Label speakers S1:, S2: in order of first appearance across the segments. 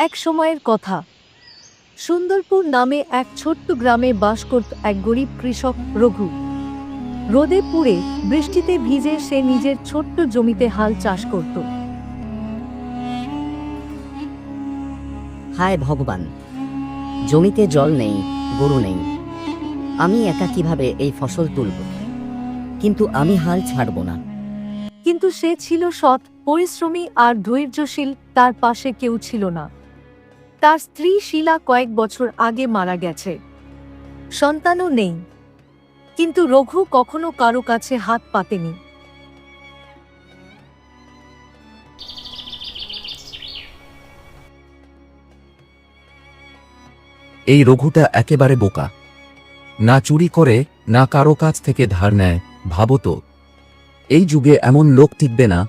S1: এক সময়ের কথা, সুন্দরপুর নামে এক ছোট্ট গ্রামে বাস করত এক গরিব কৃষক রঘু। রোদে পুড়ে বৃষ্টিতে ভিজে সে নিজের ছোট্ট জমিতে হাল চাষ করত।
S2: হায় ভগবান, জমিতে জল নেই, গরু নেই, আমি একা কিভাবে এই ফসল তুলব? কিন্তু আমি হাল ছাড়ব না।
S1: কিন্তু সে ছিল সৎ, পরিশ্রমী আর ধৈর্যশীল। তার পাশে কেউ ছিল না। তার স্ত্রী শিলা কয়েক বছর আগে মারা গেছে, সন্তানও নেই। কিন্তু রঘু কখনো কারো কাছে হাত পাতেনি।
S3: এই রঘুটা একেবারে বোকা, না চুরি করে, না কারো কাছ থেকে ধার নেয়। ভাবো তো, এই যুগে এমন লোক টিকবে না।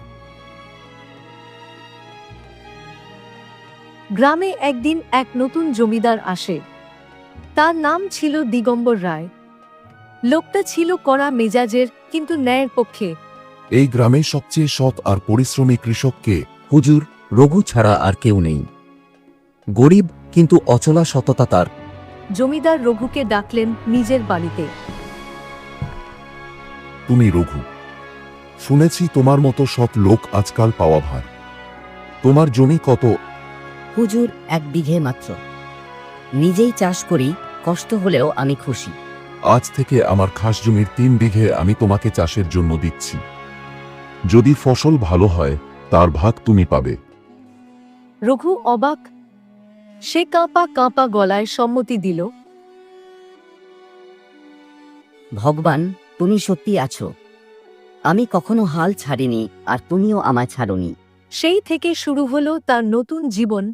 S1: গ্রামে একদিন এক নতুন জমিদার আসে। তার নাম ছিল দিগম্বর রায়। লোকটা ছিল কড়া মেজাজের, কিন্তু ন্যায়ের পক্ষে।
S4: এই গ্রামে সবচেয়ে সৎ আর পরিশ্রমী কৃষককে?
S3: হুজুর, রঘু ছাড়া আর কেউ নেই। গরিব কিন্তু অচলা সততা তার।
S1: জমিদার রঘুকে ডাকলেন নিজের বাড়িতে।
S4: তুমি রঘু, শুনেছি তোমার মতো সৎ লোক আজকাল পাওয়া ভার। তোমার জমি কত?
S2: হুজুর, 1 বিঘে মাত্র। নিজেই চাষ করি, কষ্ট হলেও আমি খুশি।
S4: আজ থেকে আমার খাস জমির 3 বিঘে আমি তোমাকে চাষের জন্য দিচ্ছি। যদি ফসল ভালো হয় তার ভাগ তুমি পাবে।
S1: রঘু অবাক। সে কাঁপা কাঁপা গলায় সম্মতি দিল।
S2: ভগবান, তুমি সত্যি আছো। আমি কখনো হাল ছাড়িনি, আর তুমিও আমায় ছাড়োনি।
S1: সেই থেকে শুরু হলো তার নতুন জীবন।